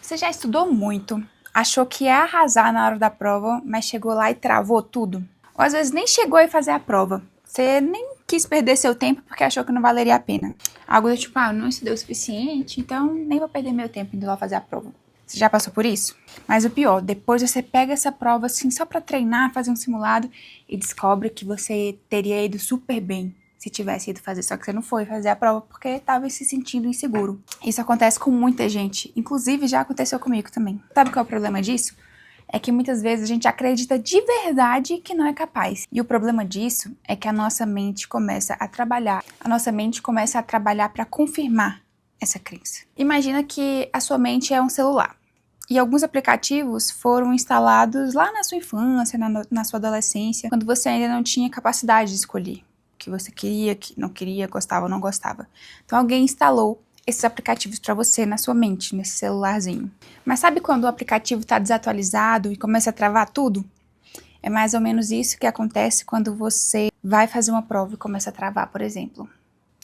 Você já estudou muito, achou que ia arrasar na hora da prova, mas chegou lá e travou tudo? Ou às vezes nem chegou a fazer a prova. Você nem quis perder seu tempo porque achou que não valeria a pena. Algo do tipo, não estudei o suficiente, então nem vou perder meu tempo indo lá fazer a prova. Você já passou por isso? Mas o pior, depois você pega essa prova assim só pra treinar, fazer um simulado e descobre que você teria ido super bem se tivesse ido fazer, só que você não foi fazer a prova porque estava se sentindo inseguro. Isso acontece com muita gente, inclusive já aconteceu comigo também. Sabe qual é o problema disso? É que muitas vezes a gente acredita de verdade que não é capaz. E o problema disso é que a nossa mente começa a trabalhar. A nossa mente começa a trabalhar para confirmar essa crença. Imagina que a sua mente é um celular. E alguns aplicativos foram instalados lá na sua infância, na sua adolescência, quando você ainda não tinha capacidade de escolher o que você queria, que não queria, gostava ou não gostava. Então alguém instalou esses aplicativos para você na sua mente, nesse celularzinho. Mas sabe quando o aplicativo está desatualizado e começa a travar tudo? É mais ou menos isso que acontece quando você vai fazer uma prova e começa a travar, por exemplo.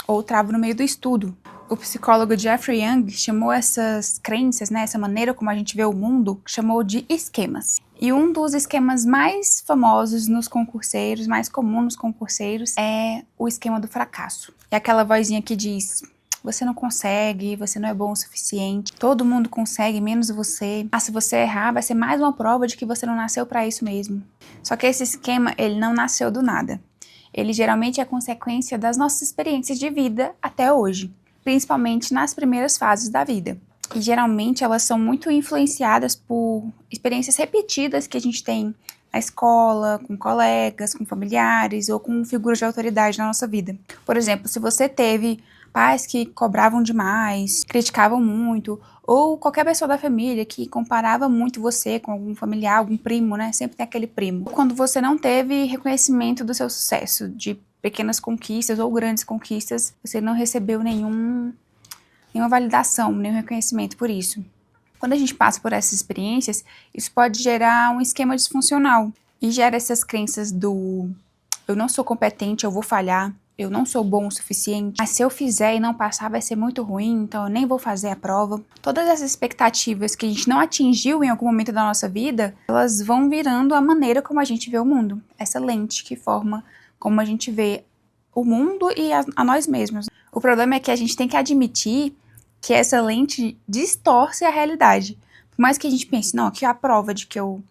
Ou trava no meio do estudo. O psicólogo Jeffrey Young chamou essas crenças, essa maneira como a gente vê o mundo, chamou de esquemas. E um dos esquemas mais famosos nos concurseiros, mais comum nos concurseiros, é o esquema do fracasso. É aquela vozinha que diz: você não consegue, você não é bom o suficiente, todo mundo consegue, menos você. Se você errar, vai ser mais uma prova de que você não nasceu para isso mesmo. Só que esse esquema, ele não nasceu do nada. Ele geralmente é consequência das nossas experiências de vida até hoje, principalmente nas primeiras fases da vida. E geralmente elas são muito influenciadas por experiências repetidas que a gente tem na escola, com colegas, com familiares ou com figuras de autoridade na nossa vida. Por exemplo, se você teve pais que cobravam demais, criticavam muito, ou qualquer pessoa da família que comparava muito você com algum familiar, algum primo, Sempre tem aquele primo. Quando você não teve reconhecimento do seu sucesso, de pequenas conquistas ou grandes conquistas, você não recebeu nenhuma validação, nenhum reconhecimento por isso. Quando a gente passa por essas experiências, isso pode gerar um esquema disfuncional e gera essas crenças do eu não sou competente, eu vou falhar, eu não sou bom o suficiente, mas se eu fizer e não passar vai ser muito ruim, então eu nem vou fazer a prova. Todas essas expectativas que a gente não atingiu em algum momento da nossa vida, elas vão virando a maneira como a gente vê o mundo. Essa lente que forma como a gente vê o mundo e a nós mesmos. O problema é que a gente tem que admitir que essa lente distorce a realidade. Por mais que a gente pense, não, aqui é a prova de que eu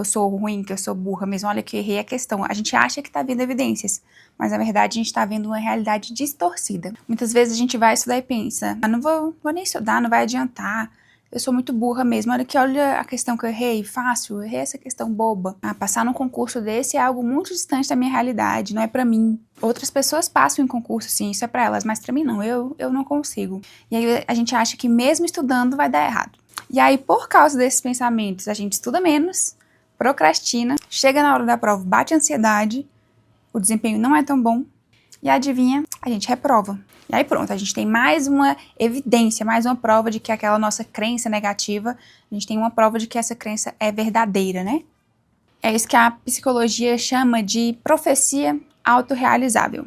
sou ruim, que eu sou burra mesmo, olha que eu errei a questão. A gente acha que tá vendo evidências, mas na verdade a gente tá vendo uma realidade distorcida. Muitas vezes a gente vai estudar e pensa, não vou nem estudar, não vai adiantar, eu sou muito burra mesmo, olha a questão que eu errei, fácil, eu errei essa questão boba. Passar num concurso desse é algo muito distante da minha realidade, não é pra mim. Outras pessoas passam em concurso, sim, isso é pra elas, mas pra mim não, eu não consigo. E aí a gente acha que mesmo estudando vai dar errado. E aí, por causa desses pensamentos, a gente estuda menos, procrastina, chega na hora da prova, bate ansiedade, o desempenho não é tão bom, e adivinha, a gente reprova. E aí pronto, a gente tem mais uma evidência, mais uma prova de que aquela nossa crença negativa, a gente tem uma prova de que essa crença é verdadeira, É isso que a psicologia chama de profecia autorrealizável,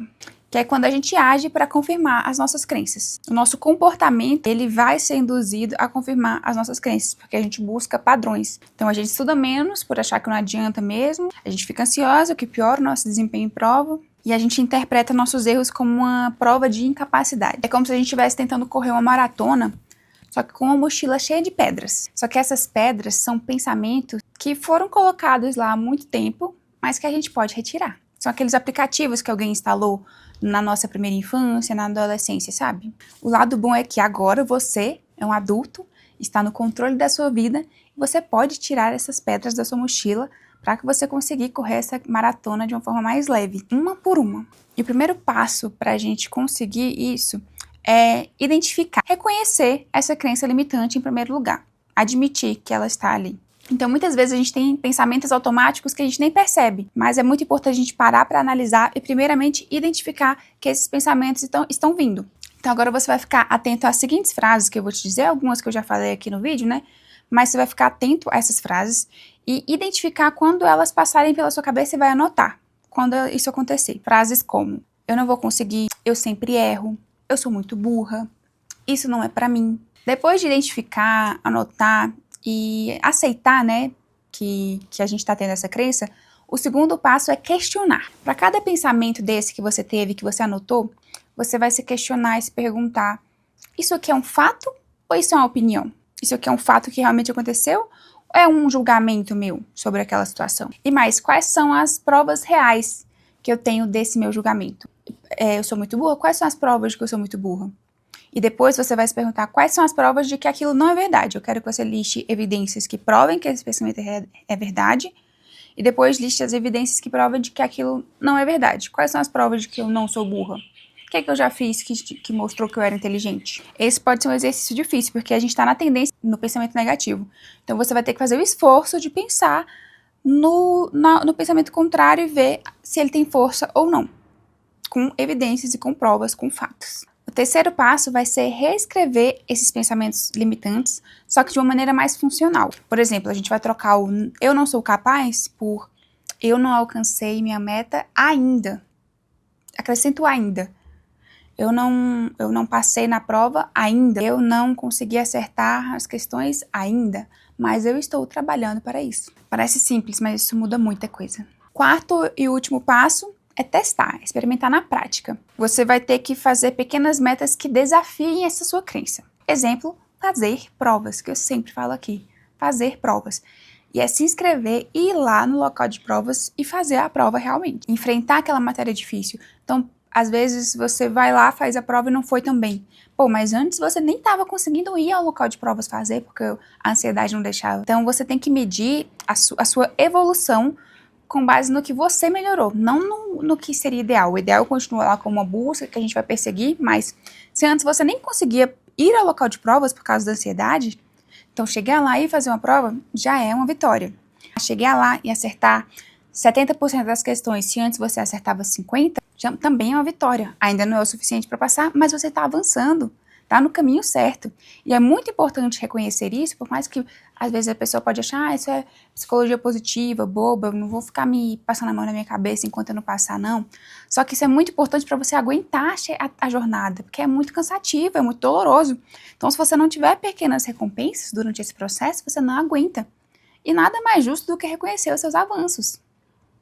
que é quando a gente age para confirmar as nossas crenças. O nosso comportamento, ele vai ser induzido a confirmar as nossas crenças, porque a gente busca padrões. Então a gente estuda menos por achar que não adianta mesmo, a gente fica ansiosa, o que piora o nosso desempenho em prova, e a gente interpreta nossos erros como uma prova de incapacidade. É como se a gente estivesse tentando correr uma maratona, só que com uma mochila cheia de pedras. Só que essas pedras são pensamentos que foram colocados lá há muito tempo, mas que a gente pode retirar. São aqueles aplicativos que alguém instalou na nossa primeira infância, na adolescência, sabe? O lado bom é que agora você é um adulto, está no controle da sua vida, e você pode tirar essas pedras da sua mochila para que você consiga correr essa maratona de uma forma mais leve, uma por uma. E o primeiro passo para a gente conseguir isso é identificar, reconhecer essa crença limitante em primeiro lugar, admitir que ela está ali. Então, muitas vezes a gente tem pensamentos automáticos que a gente nem percebe, mas é muito importante a gente parar para analisar e, primeiramente, identificar que esses pensamentos estão vindo. Então, agora você vai ficar atento às seguintes frases que eu vou te dizer, algumas que eu já falei aqui no vídeo, Mas você vai ficar atento a essas frases e identificar quando elas passarem pela sua cabeça e vai anotar quando isso acontecer. Frases como: eu não vou conseguir, eu sempre erro, eu sou muito burra, isso não é pra mim. Depois de identificar, anotar e aceitar, né, que a gente tá tendo essa crença, o segundo passo é questionar. Para cada pensamento desse que você teve, que você anotou, você vai se questionar e se perguntar: isso aqui é um fato ou isso é uma opinião? Isso aqui é um fato que realmente aconteceu ou é um julgamento meu sobre aquela situação? E mais, quais são as provas reais que eu tenho desse meu julgamento? Eu sou muito burra? Quais são as provas de que eu sou muito burra? E depois você vai se perguntar quais são as provas de que aquilo não é verdade. Eu quero que você liste evidências que provem que esse pensamento é verdade. E depois liste as evidências que provam de que aquilo não é verdade. Quais são as provas de que eu não sou burra? O que é que eu já fiz que mostrou que eu era inteligente? Esse pode ser um exercício difícil, porque a gente está na tendência no pensamento negativo. Então você vai ter que fazer o esforço de pensar no pensamento contrário e ver se ele tem força ou não. Com evidências e com provas, com fatos. O terceiro passo vai ser reescrever esses pensamentos limitantes, só que de uma maneira mais funcional. Por exemplo, a gente vai trocar o eu não sou capaz por eu não alcancei minha meta ainda. Acrescento ainda. Eu não passei na prova ainda. Eu não consegui acertar as questões ainda. Mas eu estou trabalhando para isso. Parece simples, mas isso muda muita coisa. Quarto e último passo é testar, experimentar na prática. Você vai ter que fazer pequenas metas que desafiem essa sua crença. Exemplo, fazer provas, que eu sempre falo aqui. Fazer provas. E é se inscrever, ir lá no local de provas e fazer a prova realmente. Enfrentar aquela matéria difícil. Então, às vezes você vai lá, faz a prova e não foi tão bem. Pô, mas antes você nem estava conseguindo ir ao local de provas fazer, porque a ansiedade não deixava. Então, você tem que medir a sua evolução com base no que você melhorou, não no que seria ideal. O ideal continua lá como uma busca que a gente vai perseguir, mas se antes você nem conseguia ir ao local de provas por causa da ansiedade, então chegar lá e fazer uma prova já é uma vitória. Chegar lá e acertar 70% das questões, se antes você acertava 50%, já também é uma vitória. Ainda não é o suficiente para passar, mas você está avançando. Tá no caminho certo. E é muito importante reconhecer isso, por mais que às vezes a pessoa pode achar, isso é psicologia positiva, boba, eu não vou ficar me passando a mão na minha cabeça enquanto eu não passar, não. Só que isso é muito importante para você aguentar a jornada, porque é muito cansativo, é muito doloroso. Então, se você não tiver pequenas recompensas durante esse processo, você não aguenta. E nada mais justo do que reconhecer os seus avanços.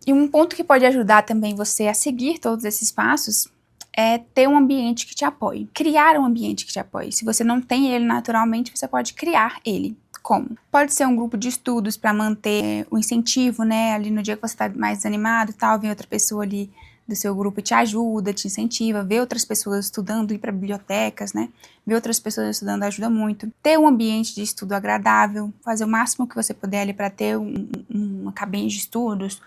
E um ponto que pode ajudar também você a seguir todos esses passos é ter um ambiente que te apoie. Criar um ambiente que te apoie. Se você não tem ele naturalmente, você pode criar ele. Como? Pode ser um grupo de estudos para manter o incentivo, né? Ali no dia que você está mais desanimado e tal, vem outra pessoa ali do seu grupo e te ajuda, te incentiva. Ver outras pessoas estudando, ir para bibliotecas, né? Ver outras pessoas estudando ajuda muito. Ter um ambiente de estudo agradável, fazer o máximo que você puder ali para ter uma cabine de estudos,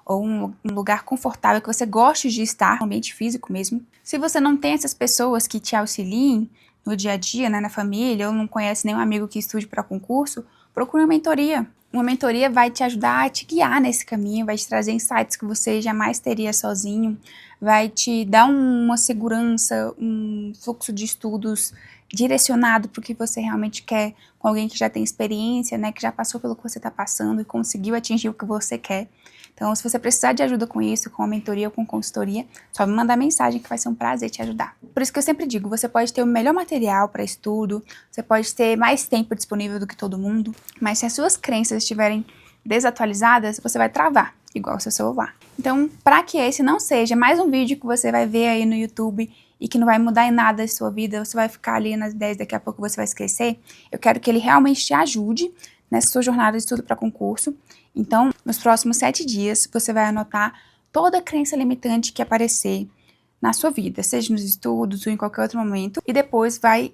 ou um lugar confortável que você goste de estar, um ambiente físico mesmo. Se você não tem essas pessoas que te auxiliem no dia a dia, né, na família, ou não conhece nenhum amigo que estude para concurso, procure uma mentoria. Uma mentoria vai te ajudar a te guiar nesse caminho, vai te trazer insights que você jamais teria sozinho, vai te dar uma segurança, um fluxo de estudos direcionado para o que você realmente quer, com alguém que já tem experiência, né, que já passou pelo que você está passando e conseguiu atingir o que você quer. Então, se você precisar de ajuda com isso, com a mentoria ou com consultoria, só me mandar mensagem que vai ser um prazer te ajudar. Por isso que eu sempre digo, você pode ter o melhor material para estudo, você pode ter mais tempo disponível do que todo mundo, mas se as suas crenças estiverem desatualizadas, você vai travar, igual o seu celular. Então, para que esse não seja mais um vídeo que você vai ver aí no YouTube e que não vai mudar em nada a sua vida, você vai ficar ali nas ideias, daqui a pouco você vai esquecer, eu quero que ele realmente te ajude nessa sua jornada de estudo para concurso. Então, nos próximos 7 dias, você vai anotar toda a crença limitante que aparecer na sua vida, seja nos estudos ou em qualquer outro momento, e depois vai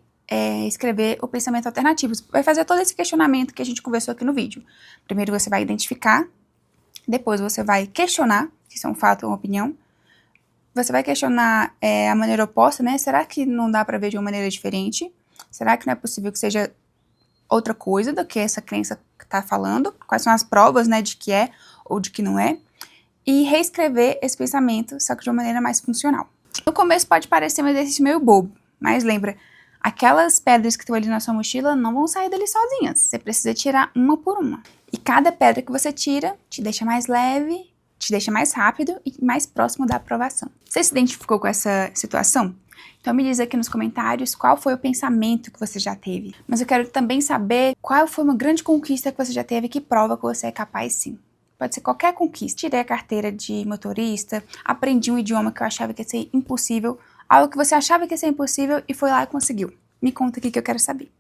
escrever o pensamento alternativo. Vai fazer todo esse questionamento que a gente conversou aqui no vídeo. Primeiro você vai identificar, depois você vai questionar, se isso é um fato ou uma opinião. Você vai questionar a maneira oposta, né? Será que não dá para ver de uma maneira diferente? Será que não é possível que seja outra coisa do que essa crença está falando? Quais são as provas, né, de que é ou de que não é? E reescrever esse pensamento, só que de uma maneira mais funcional. No começo pode parecer um exercício meio bobo, mas lembra, aquelas pedras que estão ali na sua mochila não vão sair dali sozinhas. Você precisa tirar uma por uma. E cada pedra que você tira te deixa mais leve, te deixa mais rápido e mais próximo da aprovação. Você se identificou com essa situação? Então me diz aqui nos comentários qual foi o pensamento que você já teve. Mas eu quero também saber qual foi uma grande conquista que você já teve que prova que você é capaz sim. Pode ser qualquer conquista. Tirei a carteira de motorista, aprendi um idioma que eu achava que ia ser impossível, algo que você achava que ia ser impossível e foi lá e conseguiu. Me conta aqui que eu quero saber.